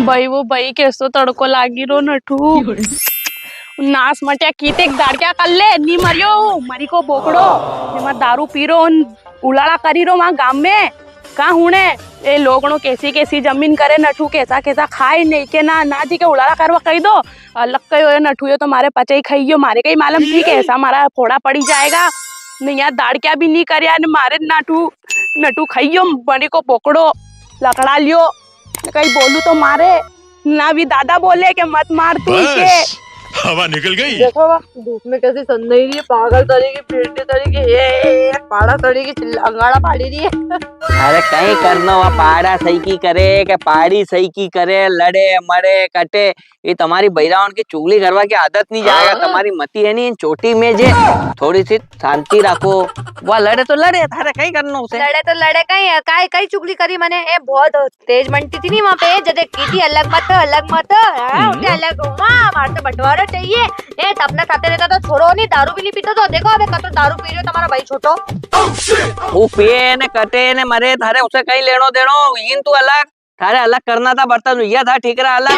भाई वो भाई कैसो तड़को लागी रो नठू नास मटिया कीते दाड़क्या कर ले नी मरियो मरी को बोकड़ो मा दारू पीरो उलाड़ा करी रो वहां गांव में का हुणे ए लोगणो कैसी कैसी जमीन करे नठू कैसा कैसा खाए नहीं के ना जी के उलाड़ा करवा कही दो अलग कहो नठू यो तो मारे पचे ही खाइयो मारे कहीं मालूम ठीक है ऐसा मारा फोड़ा पड़ी जाएगा नहीं यार दाड़क्या भी नहीं कर मारे नटू खाइयो मरी को बोकड़ो लकड़ा लियो कहीं बोलू तो मारे ना भी दादा बोले के मत मार तू के हवा निकल गई। देखो धूप में कैसी सन्नई रही है, पागल तरीके पेटी तरीके ये पाड़ा तरीके अंगाड़ा पाड़ी रही है। अरे कहीं करना हुआ पाड़ा सही की करे के पाड़ी सही की करे लड़े मरे कटे ये तुम्हारी बहरावन की चुगली करवा की आदत नहीं जाएगा। तुम्हारी मती है नहीं चोटी में जे थोड़ी सी शांति रखो। वह लड़े तो लड़े थारे कहीं करना उसे लड़े तो लड़े कहीं कहीं चुगली करी मैंने ए बहुत तेज बनती थी नहीं वहाँ पे जब की थी अलग मत उनके अलग हमारे तो बंटवारा चाहिए ए अपना साथे रहता तो छोड़ो नहीं दारू भी नहीं पीता तो देखो अबे कतो दारू पी रहे हो तुम्हारा भाई छोटो वो पिए ने कटे ने मरे थारे उसे कहीं लेनो देनो इन तू अलग थारे अलग करना था बर्तन हुआ था ठीक रहा अलग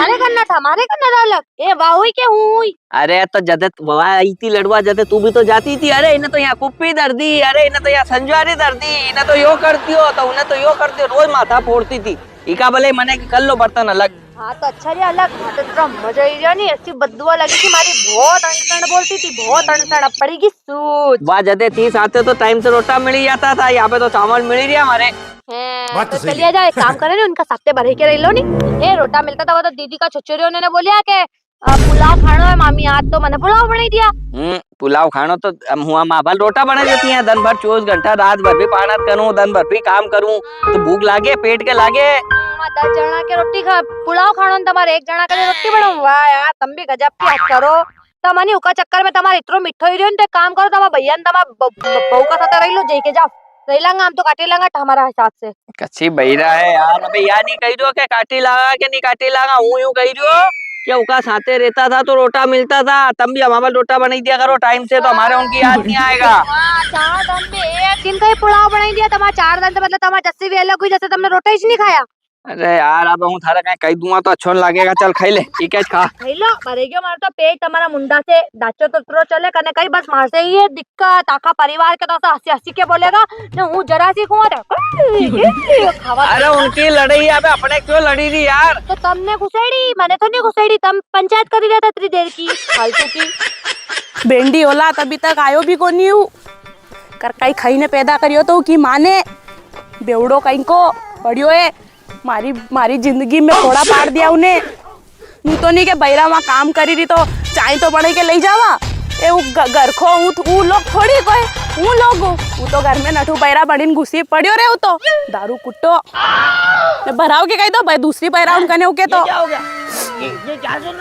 हमारे करना था अलग ए वाहुई के हुई। अरे तो जदे वहाँ आई थी लड़वा जदे तू भी तो जाती थी। अरे इन्हें तो यहाँ कुप्पी दर्दी अरे इन्हें तो यहाँ संजवारी दर्दी इन्हें तो यो करती हो तो उन्हें तो यो करती हो रोज माथा फोड़ती थी इका भले मने कर लो बर्तन अलग। हाँ तो अच्छा जी अलग हाँ तो तेरा मजा ही जानी ऐसी बददुआ लगी थी मारी बहुत अनसन बोलती थी बहुत अनसन अब पड़ेगी सूद। वाह जदे 30 आते तो टाइम से रोटा मिल जाता था यहाँ पे तो चावल मिल ही रहा हमारे। तो चलिए जाए काम करे ना उनका सप्ते भरे के रह लो नहीं ये रोटा मिलता था वो तो दीदी का छुच्चोरी उन्होंने बोलिया के पुलाव खाना है मामी आज तो मैंने पुलाव बना दिया। पुलाव खाना तो हुआ माँ भल रोटा बना देती है दिन भर 24 घंटा रात भर भी पानत करूँ दिन भर भी काम करूँ तो भूख लागे पेट के लागे 10 जना के रोटी खा पुलाव खाना तुम्हारे एक जना के रोटी बनाऊं वाह यार तुम भी गजब की हद करो तमानी उका चक्कर में तुम्हारे इतरो मिठो ही रहो काम करो तुम्हारा भैया बहू का साथ रह लो जय के जाओ रही लांगा हम तो काटे लांगा हमारा हिसाब से कच्ची बहिरा है यार अबे यार नहीं कही दो के काटी लागा के नहीं काटी लागा हूँ यूं कही दो क्या उका साथे रहता था तो रोटा मिलता था तुम भी हमारा रोटा बनाई दिया करो टाइम से तो हमारे उनकी याद नहीं आएगा। 4 दिन में एक दिन का ही पुलाव बनाई दिया तुम्हारा 4 दिन से मतलब तुम्हारा जस्सी भी अलग हुई जैसे तुमने रोटा ही नहीं खाया। अरे यार अब हूँ थारा कहीं दूंगा तो अच्छा लगेगा चल खाई ले ठीक है खा खाई लो मरेगा मार तो पेट तुम्हारा मुंडा से दाचो तो चले कने कहीं बस मार से ही है दिक्कत आखा परिवार के तो हंसी हंसी के बोलेगा ना हूँ जरा सी खुआ अरे उनकी लड़ाई अब अपने क्यों लड़ी रही यार तो तुमने घुसेड़ी मैंने तो नहीं घुसेड़ी तुम पंचायत करी रहता इतनी देर की फालतू की भेंडी होला तभी तक आयो भी को नहीं हूँ कर कहीं खाई ने पैदा करियो तो की माने बेवड़ो कहीं को बढ़ियो है मारी जिंदगी में थोड़ा पार दिया उन्हें यूं तो नहीं के बैरा वहाँ काम करी रही तो चाय तो बने के ले जावा ए वो घर को वो लोग थोड़ी कोई वो लोग वो तो घर में नठू बैरा बड़ीन घुसी पड़ियो रे वो तो दारू कुट्टो भराओ के कही तो भाई दूसरी पैरा उनका नहीं तो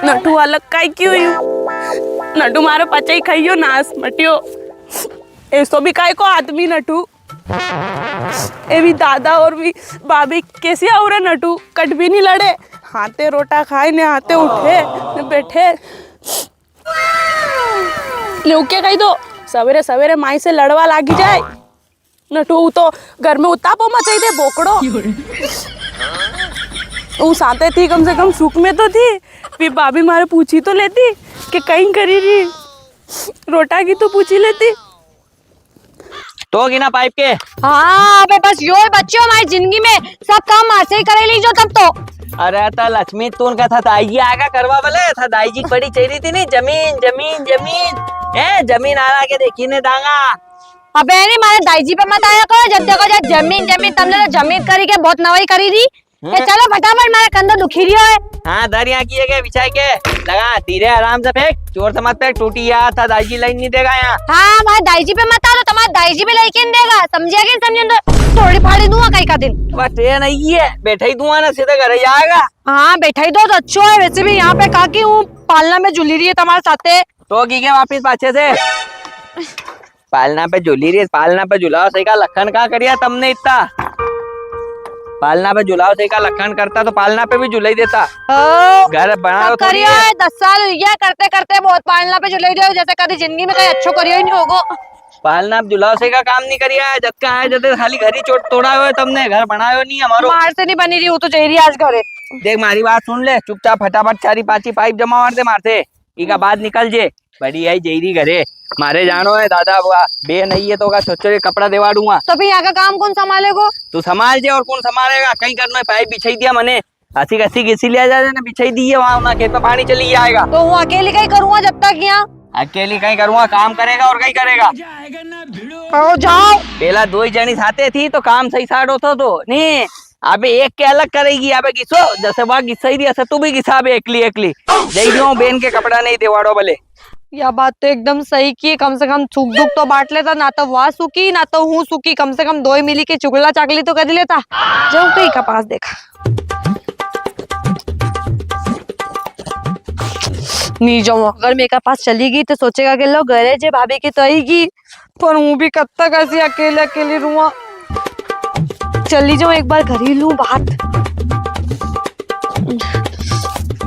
नठू अलग काई क्यों नठू मारो पचे ही खाइयो नास मटियो ऐसो भी काय को आदमी नठू ए भी दादा और भी भाभी कैसे आओ रे नटू कट भी नहीं लड़े हाथे रोटा खाए ने हाथे उठे ने बैठे न्यूके कही दो सवेरे सवेरे माई से लड़वा लागी जाए नटू तो घर में उतापो मचाई दे बोकड़ो वो साथे थी कम से कम सुख में तो थी फिर भाभी मारे पूछी तो लेती कि कहीं करी रही रोटा की तो पूछी लेती तो गिना पाइप के हाँ अबे बस यो बच्चों हमारी जिंदगी में सब काम ऐसे ही करे लीजो तब तो। अरे तो लक्ष्मी तू उनका था दाई आगा करवा वाले था दाई जी बड़ी चाहिए थी नहीं जमीन जमीन जमीन है जमीन आ के देखी ने दांगा अबे नहीं मारे दाई जी पे मत आया करो जब देखो जब जमीन जमीन तुमने तो जमीन करी के बहुत नवाई करी थी चलो फटाफट मेरा कंधा दुखी रही है। हाँ दरिया किए गए बिछाई के लगा धीरे आराम से फेंक जोर से मत फेंक टूटी यार था दाई जी लाइन नहीं देगा यहाँ। हाँ हमारे दाई जी पे मत आ तो तुम्हारा दाई जी पे लाइन देगा समझिया कि समझे तो थोड़ी फाड़ी दूंगा कहीं का दिन बस ट्रेन नहीं है बैठा ही दूंगा ना सीधे घर जाएगा। हाँ बैठा ही दो तो अच्छा है वैसे भी यहाँ पे कहा की हूँ पालना में झूली रही है तुम्हारे साथ तो की के वापिस पाछे से पालना पे झूली रही है पालना पे झुलाओ सही का लखन का करिया तुमने इतना पालना पे झुलाओ सही का लखन करता तो पालना पे भी झुलाई देता घर बना करियो 10 साल हुई है करते करते बहुत पालना पे झुलाई दे जैसे कभी जिंदगी में कहीं अच्छो करियो ही नहीं होगो પાલના જુલાવ से का काम नहीं करिया है, जब का आया जब खाली घर ही तोड़ा है, तुमने घर बनायो नहीं हमारो। मार से नहीं बनी रही हूँ तो चाहिए आज घरे। देख मारी बात सुन ले, चुपचाप फटाफट चारी पाची पाइप जमा मार दे मारते इका बाद निकल जे। बड़ी आई जेरी घरे मारे जानो है दादा बे नहीं है तो का छोटे कपड़ा देवा दूंगा। तो फिर यहाँ का काम कौन संभालेगो? तू संभाल जे और कौन संभालेगा, कहीं करना है पाइप बिछाई दिया मैंने, हसी कसी किसी लिया जाए ना बिछाई दी है वहाँ खेत में पानी चली जाएगा। तो वो अकेले कहीं करूँगा जब तक यहाँ? अकेली कहीं करूँगा, काम करेगा और कहीं करेगा। जाओ पहला दो ही जनी साथे थी तो काम सही साठ होता तो नहीं, अबे एक के अलग करेगी, अबे घिसो जैसे वह घिसाई दिया तू भी घिसा बे एकली एकली दे दियो बेन के कपड़ा नहीं देवाड़ो भले। यह बात तो एकदम सही की, कम से कम सुख दुख तो बांट लेता, ना तो वह सुखी ना तो हूँ सुखी, कम से कम दो ही मिली के चुगला चागली तो कर लेता। जाऊँ कहीं का पास देखा नहीं जाऊँ, अगर मेरे पास चली गई तो सोचेगा कि लो घरे जे भाभी की तो आएगी, पर हूँ भी कब तक ऐसी अकेले अकेले रुआ। चली जाऊँ एक बार घर ही लूँ बात।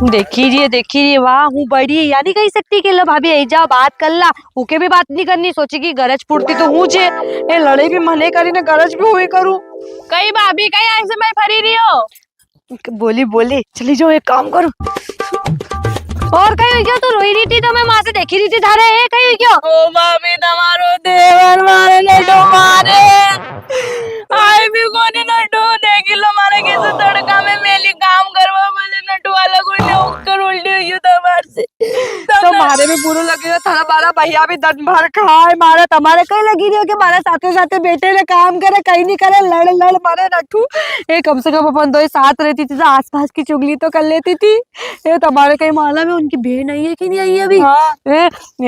देखी वाह हूँ बड़ी है, या नहीं कही सकती कि लो भाभी आई जाओ बात कर ला, ओके भी बात नहीं करनी, सोचेगी गरज पूर्ति तो हूँ जे ए लड़े भी मने करी ना गरज भी हुई करूँ। कई भाभी कई ऐसे मैं फरी रही हो। बोली चली जाओ एक काम करूँ। और कहीं हुई क्या? तू रोई रही थी तो मैं वहां से देखी रही थी थारे, कहीं हुई क्या? ओ भाभी तुम्हारो देवर मारे नटो मारे आई भी कोनी नटो देखी लो मारे कैसे तड़का में मेली काम करवा वाले नटो वाला कोई ने उकर उल्टी हुई तमार से तो मारे भी बुरो लगे थारा बारा भैया भी दन भर खाए मारे, तुम्हारे कहीं लगी नहीं हो कि मारे साथे साथे बेटे ने काम करे कहीं नहीं करे, लड़ लड़ मारे नटू। ये कम से कम अपन दो ही साथ रहती थी तो आसपास की चुगली तो कर लेती थी। ये तुम्हारे कहीं माला में उनकी बहन आई है कि नहीं आई है अभी? हाँ।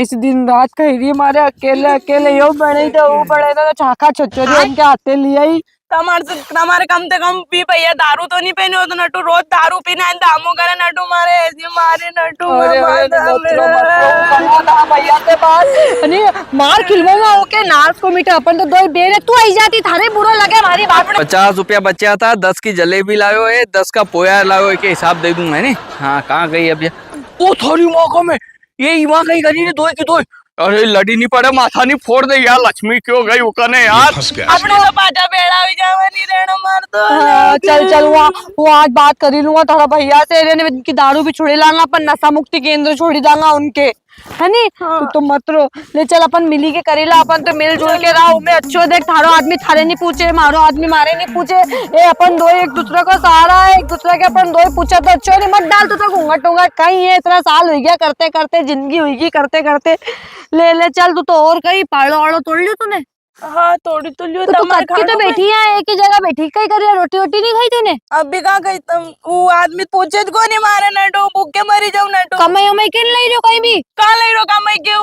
ऐसे दिन रात कह रही है मारे अकेले यो बने तो वो बड़े तो चाका छोचोरी उनके हाथे लिया ही। तुम्हारे कम से कम पी भैया दारू तो नहीं पहने हो तो नटू रोज दारू पीना है, दामो करे नटू मारे ऐसे मारे नटू भैया से बात नहीं मार खिलवाऊंगा ओके नाच को मीठा अपन तो दो बेरे तू आई जाती थारे बुरा लगे हमारी बात। 50 रुपया बचा था, 10 की जलेबी लायो है, 10 का पोया लायो के हिसाब दे दूंगा है। हाँ कहाँ गई अब वो थोड़ी मौका में ये वहाँ कहीं गई नहीं, दो की दो। अरे लड़ी नहीं पड़े माथा नहीं फोड़ दे यार, लक्ष्मी क्यों गई उकने यार, अपने तो पाटा बेड़ा हुई जावा नहीं रहना मार दो। चल वो आज बात कर ही लूंगा थोड़ा भैया से, इनकी दारू भी छोड़ी लांगा अपन नशा मुक्ति केंद्र छोड़ी दांगा उनके है नी। हाँ। तो मत रो ले चल अपन मिली के करेला, अपन तो मिलजुल के रहो मैं अच्छो देख थारो आदमी थारे नहीं पूछे मारो आदमी मारे नहीं पूछे, ये अपन दो एक दूसरे का सहारा है, एक दूसरे के अपन दो पूछा तो अच्छो नहीं मत डाल तो घूंघट उंगट कहीं है, इतना साल हो गया करते करते जिंदगी हुई करते करते ले चल तू तो और कहीं पाड़ो आड़ो तोड़ लियो तूने? हाँ तोड़ी तो लियो तो कच्ची तो बैठी है एक ही जगह बैठी कहीं कर रोटी वोटी नहीं खाई तूने? अभी कहाँ गई तुम, वो आदमी पूछे को नहीं मारे नटो भूखे मरी जाऊ नटो। कमाई उमाई के नहीं रही कहीं भी? कहाँ ले रहो कमाई के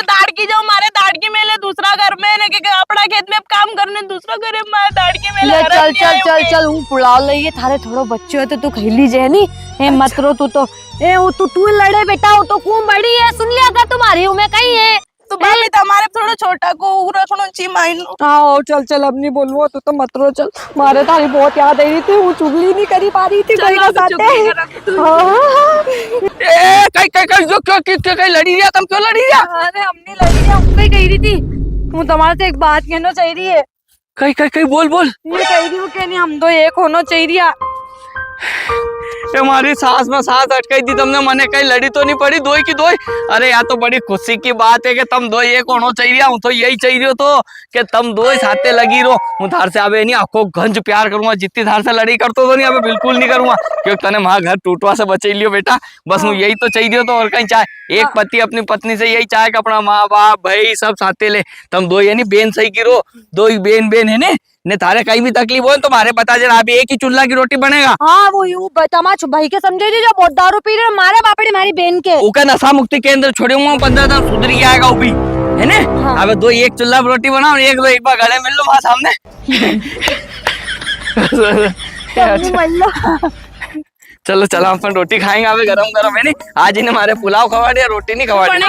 दाड़की जाऊ मारे दाड़की मेले दूसरा घर में ने के अपना खेत में काम करने दूसरा घर में मारे दाड़की मेले। चल हूँ पुलाव लइए थारे थोड़ो बच्चे हो तो तू खैली जे नी ए मत रो तू तो ए वो तू लड़े बेटा हो तो खूब बड़ी है सुन लिया अगर तुम्हारी उम्र कहीं है तो भाभी तुम्हारे थोड़ा छोटा को उरा थोड़ा ची माइन। हाँ चल अब नहीं बोलूँ तू तो मत रो चल, मारे थारी बहुत याद आ रही थी, वो चुगली नहीं करी पा रही थी कोई ना साथे। कहीं लड़ी रहा तुम क्यों लड़ी रहा? अरे हम नहीं लड़ी रही, हम कहीं कह रही थी वो तुम्हारे से एक बात कहना चाहिए। कहीं बोल ये कह रही हूँ कि नहीं हम दो एक होना चाहिए। हमारी सांस में सांस अटकाई थी तुमने, मने कहीं लड़ी तो नहीं पड़ी दो की दो। अरे यार तो बड़ी खुशी की बात है कि तुम दो एक होना चाहिए, हूँ तो यही चाहिए तो कि तुम दो साथे लगी रहो। हूँ थार से अबे नहीं आपको घंज प्यार करूंगा, जितनी थार से लड़ी करतो तो नहीं अबे बिल्कुल नहीं करूंगा, क्योंकि तने वहां घर टूटवा से बचे लियो बेटा, बस हूँ यही तो चाहिए तो और कहीं चाहे एक पति अपनी पत्नी से यही चाहे कि अपना माँ बाप भाई सब साथे ले, तुम दो यानी बेन सही गिरो, दो बेन है ने थारे कहीं भी तकलीफ हो तुम्हारे पता चला अभी एक ही चूल्हा की रोटी बनेगा। हाँ वो यूं तमाच भाई के समझे जो बहुत दारू पी रहे मारे बापड़ी हमारी बहन के उका नशा मुक्ति केंद्र छोड़े हुआ 15 दिन सुधर के आएगा वो भी है ना। हाँ। अब दो एक चूल्हा रोटी बनाओ एक बार गले मिल लो वहां सामने चलो अपन रोटी खाएंगे अभी गरम है नहीं, आज इन्हें हमारे पुलाव खवा दिया रोटी नहीं खवा दिया।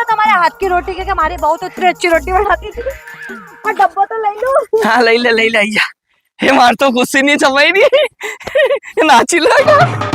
तुम्हारे हाथ की रोटी के हमारी बहुत अच्छी रोटी बनाती थी, डब्बा तो ले लो। हाँ ले ले जा, ये मार तो गुस्से नहीं चपाई नहीं नाची लगा।